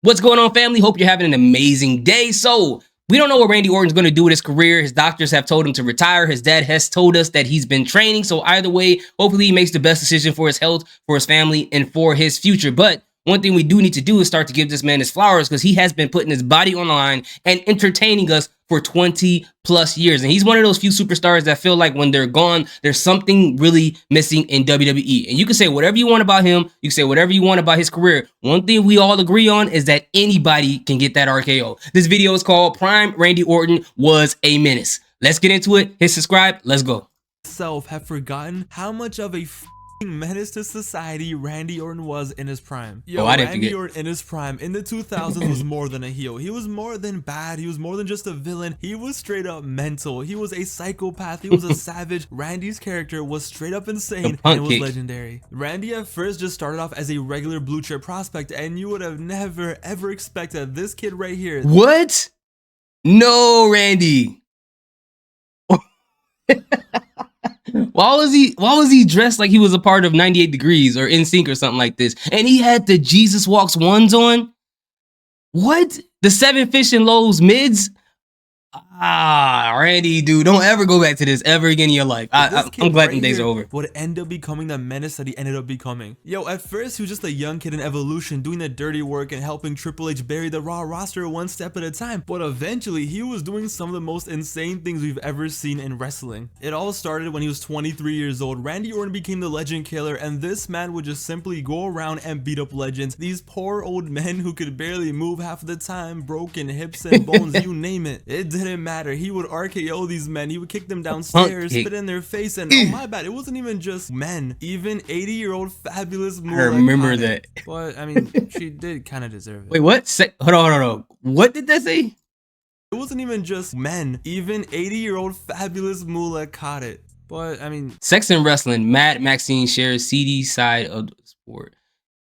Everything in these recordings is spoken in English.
What's going on, family? Hope you're having an amazing day. So, we don't know what Randy Orton's going to do with his career. His doctors have told him to retire. His dad has told us that he's been training. So, either way, hopefully he makes the best decision for his health, for his family, and for his future. But one thing we do need to do is start to give this man his flowers, because he has been putting his body on the line and entertaining us for 20 plus years. And he's one of those few superstars that feel like when they're gone, there's something really missing in WWE. And you can say whatever you want about him. You can say whatever you want about his career. One thing we all agree on is that anybody can get that RKO. This video is called Prime Randy Orton Was a Menace. Let's get into it. Hit subscribe. Let's go. Have forgotten how much of a menace to society Randy Orton was in his prime. Randy Orton in his prime in the 2000s was more than a heel. He was more than bad. He was more than just a villain. He was straight up mental. He was a psychopath. He was a savage. Randy's character was straight up insane and it was legendary. Randy at first just started off as a regular blue chip prospect, and you would have never ever expected this kid right here. What? No, Randy. Why was he dressed like he was a part of 98 Degrees or NSYNC or something like this? And he had the Jesus Walks ones on? What? The 7 Fish and Loaves mids? Randy, dude, don't ever go back to this ever again in your life. I'm glad the days are over. Would end up becoming the menace that he ended up becoming. At first he was just a young kid in Evolution doing the dirty work and helping Triple H bury the Raw roster one step at a time. But eventually he was doing some of the most insane things we've ever seen in wrestling. It all started when he was 23 years old. Randy Orton became the Legend Killer, and this man would just simply go around and beat up legends. These poor old men who could barely move half of the time, broken hips and bones, you name it. It didn't matter. He would RKO these men. He would kick them downstairs, spit in their face, and oh my bad, it wasn't even just men. Even 80-year-old fabulous Moolah. I remember that. But I mean, she did kind of deserve it. Wait, what? Hold on. What did that say? It wasn't even just men. Even 80-year-old fabulous Moolah caught it. But I mean, Sex and Wrestling. Matt Maxine shares seedy side of the sport.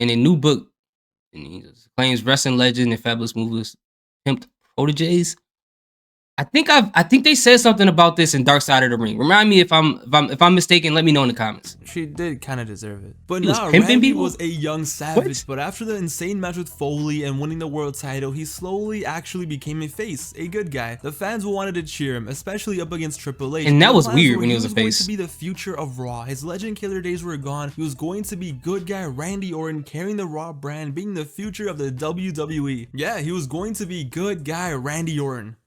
In a new book, he claims wrestling legend and fabulous Moolah's pimped proteges. I think they said something about this in Dark Side of the Ring. Remind me if I'm mistaken. Let me know in the comments. She did kind of deserve it. But now Randy was a young savage. But after the insane match with Foley and winning the world title, he slowly actually became a face, a good guy. The fans wanted to cheer him, especially up against Triple H. And that was weird when he was a face. He was going to be the future of Raw. His Legend Killer days were gone. He was going to be good guy Randy Orton, carrying the Raw brand, being the future of the WWE. Yeah, he was going to be good guy Randy Orton.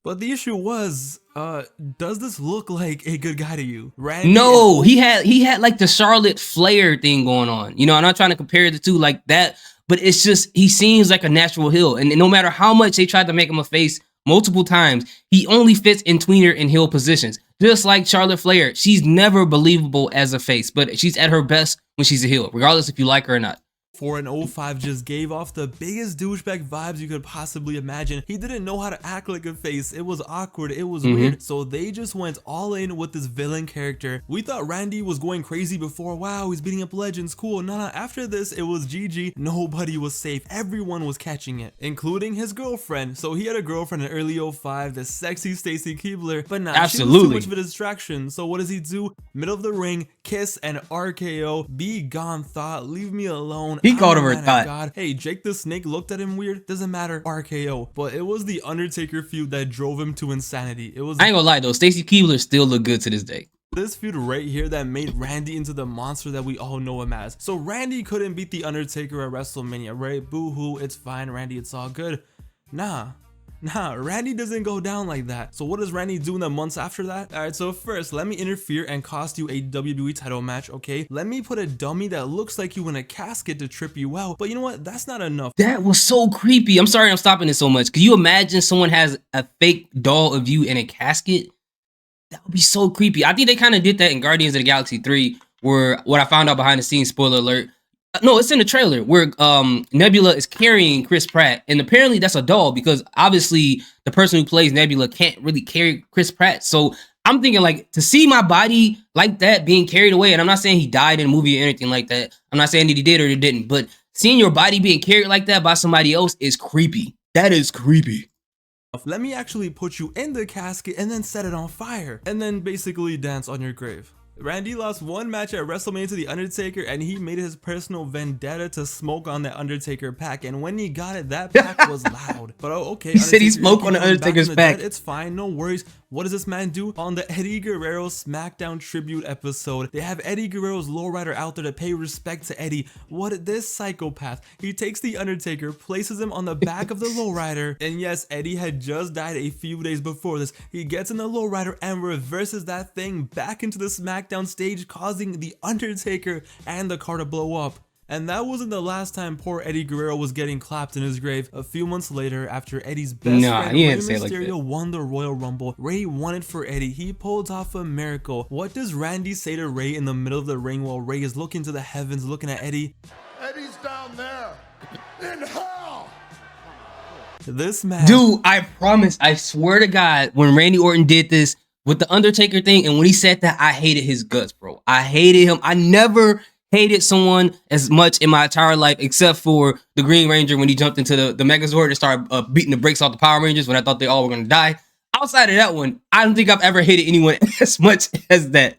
But the issue was, does this look like a good guy to you? Randy? No, he had like the Charlotte Flair thing going on. You know, I'm not trying to compare the two like that, but it's just, he seems like a natural heel. And no matter how much they tried to make him a face multiple times, he only fits in tweener and heel positions. Just like Charlotte Flair, she's never believable as a face, but she's at her best when she's a heel, regardless if you like her or not. 4 and 05 just gave off the biggest douchebag vibes you could possibly imagine. He didn't know how to act like a face. It was awkward. It was weird. So they just went all in with this villain character. We thought Randy was going crazy before. Wow, he's beating up legends. Cool. Nah, after this, it was GG. Nobody was safe. Everyone was catching it, including his girlfriend. So he had a girlfriend in early 05, the sexy Stacy Keibler. But nah, she was too much of a distraction. So what does he do? Middle of the ring, kiss and RKO. Be gone, thought. Leave me alone. He called her thought. Hey, Jake the Snake looked at him weird. Doesn't matter. RKO. But it was the Undertaker feud that drove him to insanity. It was. I ain't gonna lie though, Stacy Keibler still look good to this day. This feud right here that made Randy into the monster that we all know him as. So Randy couldn't beat the Undertaker at WrestleMania, right? Boo hoo. It's fine, Randy. It's all good. Nah, Randy doesn't go down like that. So what does Randy do in the months after that? Alright, so first, let me interfere and cost you a WWE title match, okay? Let me put a dummy that looks like you in a casket to trip you out. But you know what? That's not enough. That was so creepy. I'm sorry I'm stopping it so much. Can you imagine someone has a fake doll of you in a casket? That would be so creepy. I think they kind of did that in Guardians of the Galaxy 3, where what I found out behind the scenes, spoiler alert, no, it's in the trailer where Nebula is carrying Chris Pratt, and apparently that's a doll because obviously the person who plays Nebula can't really carry Chris Pratt. So I'm thinking, like, to see my body like that being carried away, and I'm not saying he died in a movie or anything like that. I'm not saying that he did or he didn't, but seeing your body being carried like that by somebody else is creepy. That is creepy. Let me actually put you in the casket and then set it on fire and then basically dance on your grave. Randy lost one match at WrestleMania to The Undertaker, and he made it his personal vendetta to smoke on that Undertaker pack. And when he got it, that pack was loud. But oh, okay. He said he smoked on the Undertaker's pack. It's fine, no worries. What does this man do? On the Eddie Guerrero SmackDown tribute episode, they have Eddie Guerrero's lowrider out there to pay respect to Eddie. What this psychopath? He takes the Undertaker, places him on the back of the lowrider, and yes, Eddie had just died a few days before this. He gets in the lowrider and reverses that thing back into the SmackDown stage, causing the Undertaker and the car to blow up. And that wasn't the last time poor Eddie Guerrero was getting clapped in his grave. A few months later, after Eddie's best friend Rey Mysterio won the Royal Rumble, Rey won it for Eddie. He pulled off a miracle. What does Randy say to Rey in the middle of the ring while Rey is looking to the heavens, looking at Eddie? Eddie's down there in hell. This man, dude, I promise, I swear to God, when Randy Orton did this with the Undertaker thing, and when he said that, I hated his guts, bro. I hated him. I never hated someone as much in my entire life, except for the Green Ranger when he jumped into the Megazord and started beating the brakes off the Power Rangers when I thought they all were going to die. Outside of that one, I don't think I've ever hated anyone as much as that.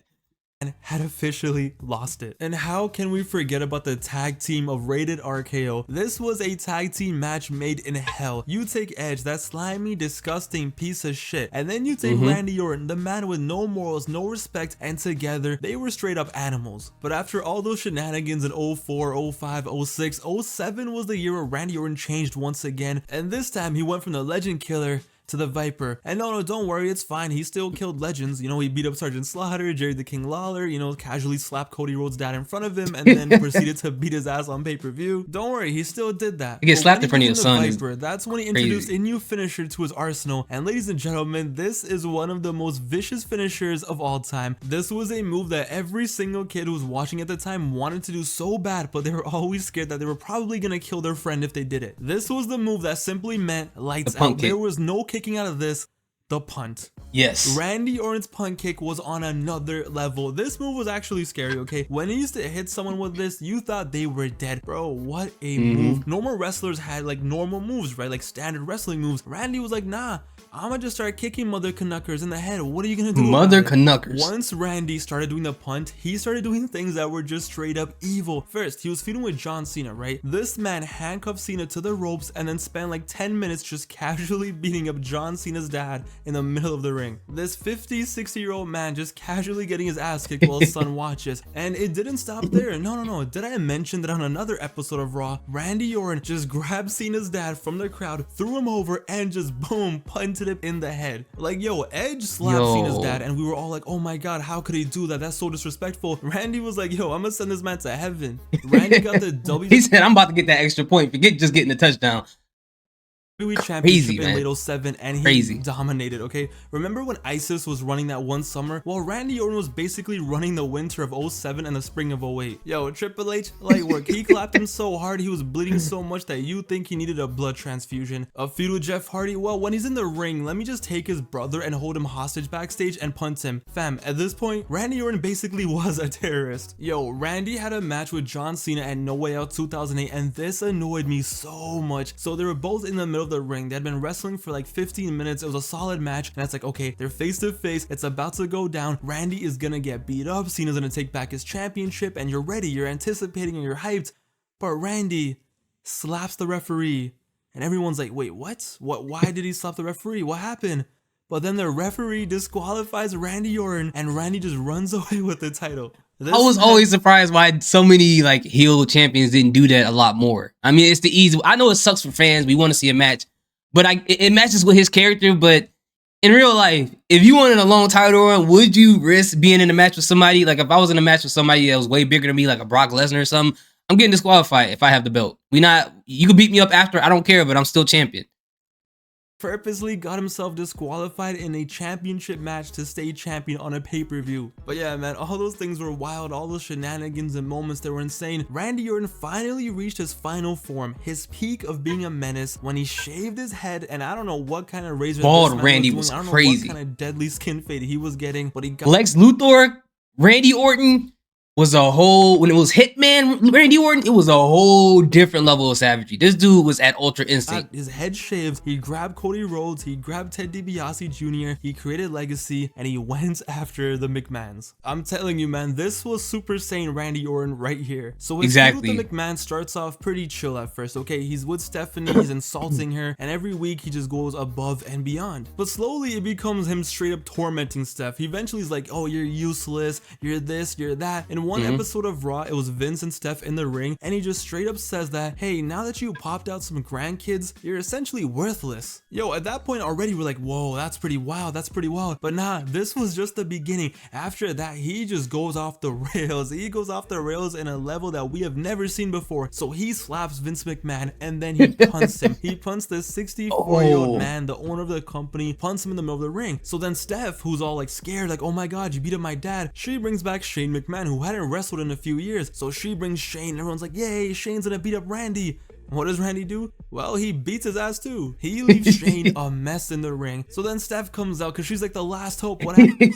And had officially lost it. And how can we forget about the tag team of Rated RKO? This was a tag team match made in hell. You take Edge, that slimy, disgusting piece of shit, and then you take Randy Orton, the man with no morals, no respect, and together they were straight up animals. But after all those shenanigans in 04, 05, 06, 07 was the year where Randy Orton changed once again, and this time he went from the Legend Killer to the Viper. And no, don't worry, it's fine. He still killed legends. You know, he beat up Sergeant Slaughter, Jerry the King Lawler, you know, casually slapped Cody Rhodes' dad in front of him, and then proceeded to beat his ass on pay-per-view. Don't worry, he still did that. He gets slapped in front of your son. Viper, that's when he introduced a new finisher to his arsenal. And ladies and gentlemen, this is one of the most vicious finishers of all time. This was a move that every single kid who was watching at the time wanted to do so bad, but they were always scared that they were probably gonna kill their friend if they did it. This was the move that simply meant lights out. There was no kicking out of this. The punt. Yes. Randy Orton's punt kick was on another level. This move was actually scary, okay? When he used to hit someone with this, you thought they were dead. Bro, what a move. Normal wrestlers had like normal moves, right? Like standard wrestling moves. Randy was like, nah, I'ma just start kicking mother Canuckers in the head. What are you gonna do? Mother Canuckers. Once Randy started doing the punt, he started doing things that were just straight up evil. First, he was feuding with John Cena, right? This man handcuffed Cena to the ropes and then spent like 10 minutes just casually beating up John Cena's dad in the middle of the ring. This 50, 60-year-old man just casually getting his ass kicked while his son watches. And it didn't stop there. No. Did I mention that on another episode of Raw, Randy Orton just grabbed Cena's dad from the crowd, threw him over, and just boom, punted him in the head. Like, yo, Edge slapped Cena's dad, and we were all like, oh my god, how could he do that? That's so disrespectful. Randy was like, yo, I'm gonna send this man to heaven. Randy got the W. He said, I'm about to get that extra point. Forget just getting the touchdown. Championship in late 07, and he dominated, okay? Remember when ISIS was running that one summer? Well, Randy Orton was basically running the winter of 07 and the spring of 08. Yo, Triple H, light work. He clapped him so hard, he was bleeding so much that you think he needed a blood transfusion. A feud with Jeff Hardy? Well, when he's in the ring, let me just take his brother and hold him hostage backstage and punt him. Fam, at this point, Randy Orton basically was a terrorist. Yo, Randy had a match with John Cena at No Way Out 2008, and this annoyed me so much. So they were both in the middle of the ring. They had been wrestling for like 15 minutes. It was a solid match, and it's like, okay, they're face to face. It's about to go down. Randy is gonna get beat up. Cena's gonna take back his championship, and you're ready, you're anticipating, and you're hyped. But Randy slaps the referee, and everyone's like, wait, what? Why did he slap the referee? What happened? But then the referee disqualifies Randy Orton, and Randy just runs away with the title. I was always surprised why so many like heel champions didn't do that a lot more. I mean, it's the easy. I know it sucks for fans. We want to see a match, but it matches with his character. But in real life, if you wanted a long title run, would you risk being in a match with somebody? Like if I was in a match with somebody that was way bigger than me, like a Brock Lesnar or something, I'm getting disqualified if I have the belt. You can beat me up after. I don't care, but I'm still champion. Purposely got himself disqualified in a championship match to stay champion on a pay-per-view. But yeah, man, all those things were wild. All those shenanigans and moments that were insane. Randy Orton finally reached his final form, his peak of being a menace, when he shaved his head, and I don't know what kind of razor bald Randy was I don't crazy. know what kind of deadly skin fade he was getting, but he got Lex Luthor, Randy Orton. was a whole, when it was Hitman Randy Orton, it was a whole different level of savagery. This dude was at Ultra Instinct. His head shaved, he grabbed Cody Rhodes, he grabbed Ted DiBiase Jr., he created Legacy, and he went after the McMahons. I'm telling you, man, this was Super Saiyan Randy Orton right here. So his feud with the McMahon starts off pretty chill at first, okay? He's with Stephanie, he's insulting her, and every week he just goes above and beyond. But slowly it becomes him straight up tormenting Steph. He eventually is like, oh, you're useless, you're this, you're that. In one episode of Raw, it was Vince and Steph in the ring, and he just straight up says that, hey, now that you popped out some grandkids, you're essentially worthless. Yo, at that point already we're like, whoa, that's pretty wild, that's pretty wild. But nah, this was just the beginning. After that, he just goes off the rails. He goes off the rails in a level that we have never seen before. So he slaps Vince McMahon and then he punts him. He punts this 64-year-old man, the owner of the company, punts him in the middle of the ring. So then Steph, who's all like scared, like, oh my god, you beat up my dad, she brings back Shane McMahon, who hadn't wrestled in a few years. So she brings Shane and everyone's like, yay, Shane's gonna beat up Randy. What does Randy do? Well, he beats his ass too. He leaves Shane a mess in the ring. So then Steph comes out because she's like the last hope. What happened?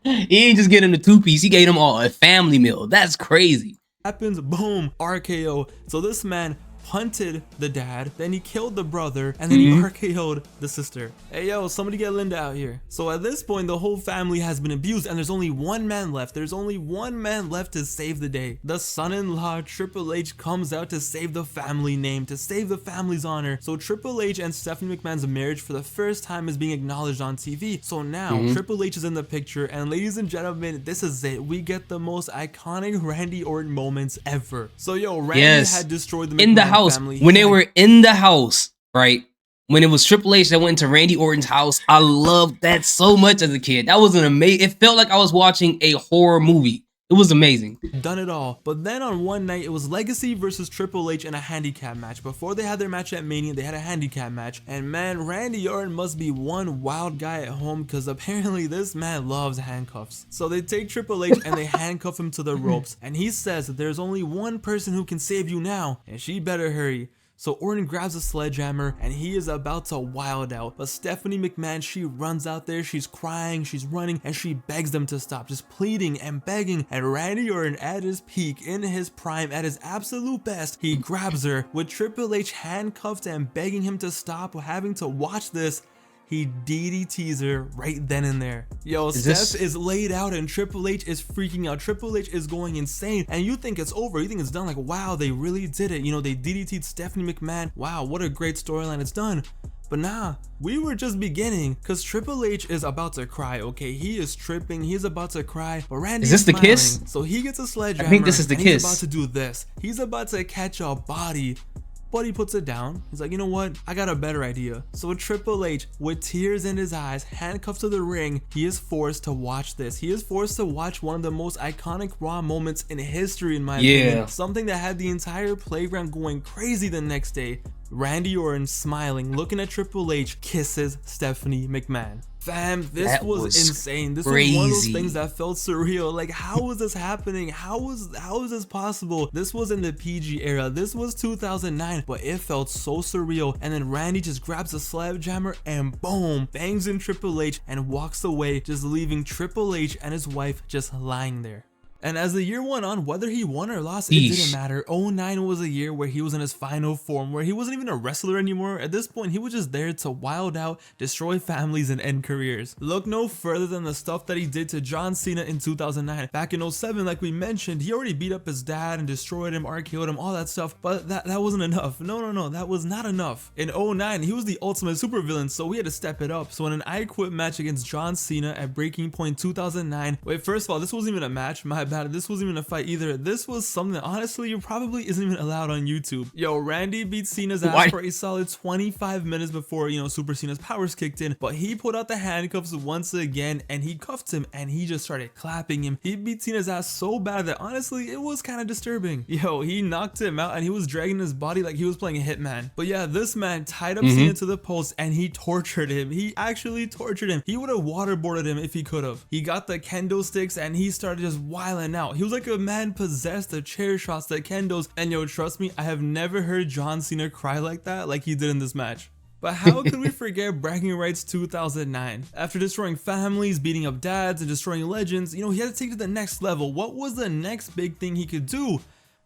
He ain't just getting the 2-piece, he gave them all a family meal. That's crazy. Happens, boom, RKO. So this man punted the dad, then he killed the brother, and then he RKO'd the sister. Hey yo, somebody get Linda out here. So at this point, the whole family has been abused, and there's only one man left. There's only one man left to save the day. The son-in-law, Triple H, comes out to save the family name, to save the family's honor. So Triple H and Stephanie McMahon's marriage for the first time is being acknowledged on TV. So now Triple H is in the picture, and ladies and gentlemen, this is it. We get the most iconic Randy Orton moments ever. So yo, Randy had destroyed the McMahon family. When they were in the house, right? When it was Triple H that went into Randy Orton's house, I loved that so much as a kid. That was an amazing, it felt like I was watching a horror movie. It was amazing. Done it all. But then on one night, it was Legacy versus Triple H in a handicap match. Before they had their match at Mania, they had a handicap match. And man, Randy Orton must be one wild guy at home because apparently this man loves handcuffs. So they take Triple H and they handcuff him to the ropes. And he says that there's only one person who can save you now, and she better hurry. So Orton grabs a sledgehammer and he is about to wild out. But Stephanie McMahon, she runs out there, she's crying, she's running, and she begs them to stop, just pleading and begging. And Randy Orton at his peak, in his prime, at his absolute best, he grabs her with Triple H handcuffed and begging him to stop, having to watch this. He DDTs her right then and there. Yo, Steph is laid out and Triple H is freaking out. Triple H is going insane. And you think it's over. You think it's done. Like, wow, they really did it. You know, they DDT'd Stephanie McMahon. Wow, what a great storyline. It's done. But nah, we were just beginning because Triple H is about to cry, okay? He is tripping. He's about to cry. But Randy is the kiss? So he gets a sledgehammer. I think this is the kiss. He's about to do this. He's about to catch a body. But he puts it down. He's like, you know what? I got a better idea. So Triple H, with tears in his eyes, handcuffed to the ring, he is forced to watch this. He is forced to watch one of the most iconic Raw moments in history, in my opinion. Something that had the entire playground going crazy the next day. Randy Orton, smiling, looking at Triple H, kisses Stephanie McMahon. Fam, this was insane. This was one of those things that felt surreal. Like, how was this happening? How is this possible? This was in the PG era. This was 2009, but it felt so surreal. And then Randy just grabs a sledgehammer and boom, bangs in Triple H and walks away, just leaving Triple H and his wife just lying there. And as the year went on, whether he won or lost, it didn't matter. 09 was a year where he was in his final form, where he wasn't even a wrestler anymore. At this point, he was just there to wild out, destroy families, and end careers. Look no further than the stuff that he did to John Cena in 2009. Back in 07, like we mentioned, he already beat up his dad and destroyed him, RKO'd him, all that stuff, but that wasn't enough. No, that was not enough. In 09, he was the ultimate supervillain, so we had to step it up. So in an I Quit match against John Cena at Breaking Point 2009, wait, first of all, this wasn't even a match, my bad. This wasn't even a fight either. This was something that honestly probably isn't even allowed on YouTube. Yo, Randy beat Cena's ass for a solid 25 minutes before, you know, Super Cena's powers kicked in, but he put out the handcuffs once again and he cuffed him and he just started clapping him. He beat Cena's ass so bad that honestly it was kind of disturbing. Yo, he knocked him out and he was dragging his body like he was playing a hitman. But yeah, this man tied up Cena to the post and he tortured him. He actually tortured him. He would have waterboarded him if he could have. He got the kendo sticks and he started just wiling out. He was like a man possessed, the chair shots, the kendos, and yo, trust me, I have never heard John Cena cry like that like he did in this match. But how could we forget Bragging Rights 2009? After destroying families, beating up dads, and destroying legends, you know, he had to take it to the next level. What was the next big thing he could do?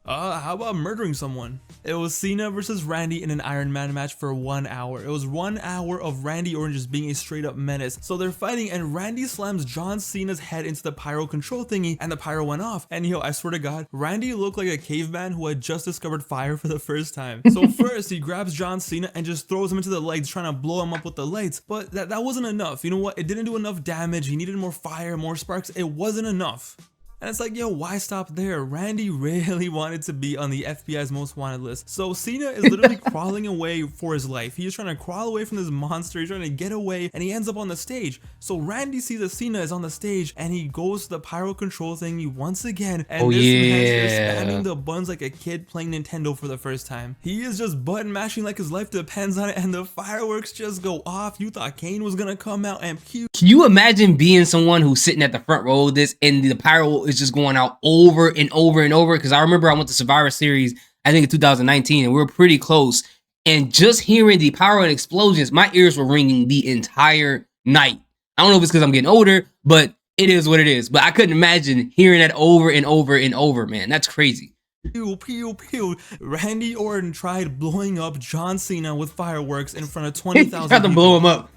How about murdering someone? It was Cena versus Randy in an Iron Man match for 1 hour. It was 1 hour of Randy Orton just being a straight up menace. So they're fighting and Randy slams John Cena's head into the pyro control thingy and the pyro went off. And yo, I swear to God, Randy looked like a caveman who had just discovered fire for the first time. So first he grabs John Cena and just throws him into the lights, trying to blow him up with the lights. But that wasn't enough. You know what? It didn't do enough damage. He needed more fire, more sparks. It wasn't enough. And it's like, yo, why stop there? Randy really wanted to be on the FBI's most wanted list. So Cena is literally crawling away for his life. He is trying to crawl away from this monster. He's trying to get away and he ends up on the stage. So Randy sees that Cena is on the stage and he goes to the pyro control thingy once again. And this man is spamming the buttons like a kid playing Nintendo for the first time. He is just button mashing like his life depends on it and the fireworks just go off. You thought Kane was gonna come out and pew. Can you imagine being someone who's sitting at the front row of this and the pyro is just going out over and over and over? Because I remember I went to Survivor Series, I think in 2019, and we were pretty close. And just hearing the pyro and explosions, my ears were ringing the entire night. I don't know if it's because I'm getting older, but it is what it is. But I couldn't imagine hearing that over and over and over, man. That's crazy. Pew, pew, pew. Randy Orton tried blowing up John Cena with fireworks in front of 20,000 tried to blow him up.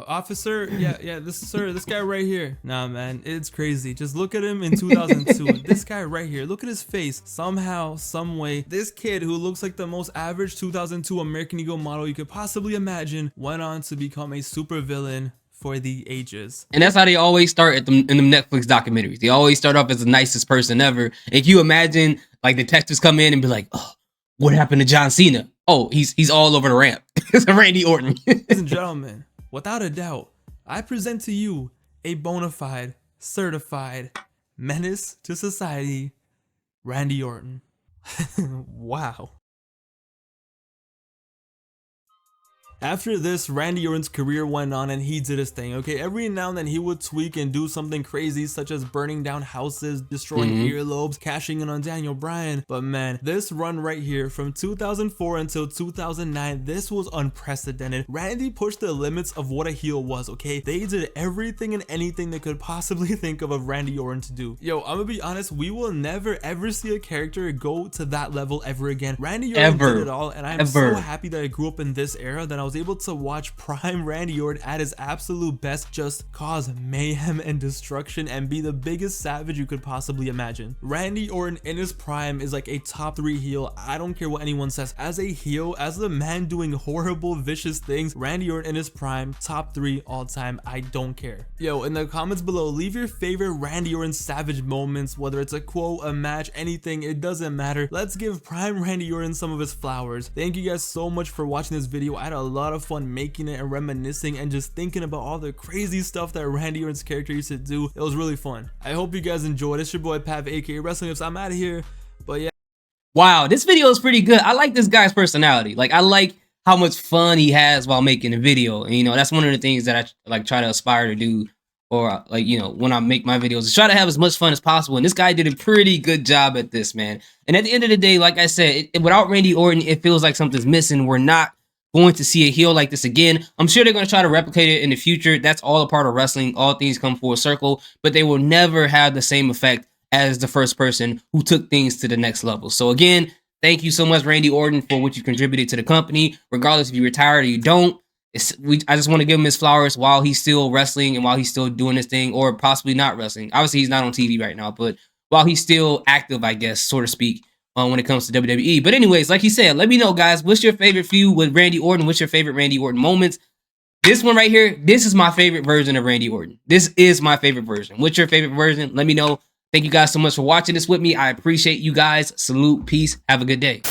Officer, this guy right here. Nah, man, it's crazy. Just look at him in 2002. This guy right here, look at his face. Somehow, some way, this kid who looks like the most average 2002 American Eagle model you could possibly imagine went on to become a super villain for the ages. And that's how they always start in them Netflix documentaries. They always start off as the nicest person ever. If you imagine like detectives come in and be like, oh, what happened to John Cena? Oh, he's all over the ramp. It's Randy Orton. Ladies and gentlemen, without a doubt, I present to you a bona fide, certified menace to society, Randy Orton. Wow. After this, Randy Orton's career went on and he did his thing, okay? Every now and then he would tweak and do something crazy such as burning down houses, destroying earlobes, cashing in on Daniel Bryan. But man, this run right here from 2004 until 2009, this was unprecedented. Randy pushed the limits of what a heel was, okay? They did everything and anything they could possibly think of Randy Orton to do. Yo, I'm gonna be honest, we will never ever see a character go to that level ever again. Randy Orton did it all and I'm so happy that I grew up in this era that I was able to watch prime Randy Orton at his absolute best just cause mayhem and destruction and be the biggest savage you could possibly imagine. Randy Orton in his prime is like a top 3 heel. I don't care what anyone says. As a heel, as the man doing horrible, vicious things, Randy Orton in his prime, top 3 all time. I don't care. Yo, in the comments below, leave your favorite Randy Orton savage moments, whether it's a quote, a match, anything, it doesn't matter. Let's give prime Randy Orton some of his flowers. Thank you guys so much for watching this video. I had a lot of fun making it and reminiscing and just thinking about all the crazy stuff that Randy Orton's character used to do. It was really fun. I hope you guys enjoyed. It's your boy Pav, aka Wrestling Hips. I'm out of here. But yeah. Wow, this video is pretty good. I like this guy's personality. Like, I like how much fun he has while making a video. And, you know, that's one of the things that I like try to aspire to do, or like, you know, when I make my videos, is try to have as much fun as possible. And this guy did a pretty good job at this, man. And at the end of the day, like I said, without Randy Orton, it feels like something's missing. We're not going to see a heel like this again. I'm sure they're going to try to replicate it in the future. That's all a part of wrestling. All things come full circle, but they will never have the same effect as the first person who took things to the next level. So again, thank you so much, Randy Orton, for what you contributed to the company. Regardless if you retired or you don't, I just want to give him his flowers while he's still wrestling and while he's still doing his thing, or possibly not wrestling. Obviously, he's not on TV right now, but while he's still active, I guess, so to speak, when it comes to WWE. But anyways, like he said, let me know, guys, what's your favorite feud with Randy Orton? What's your favorite Randy Orton moments? This one right here, this is my favorite version of Randy Orton. This is my favorite version. What's your favorite version? Let me know. Thank you guys so much for watching this with me. I appreciate you guys. Salute, peace, have a good day.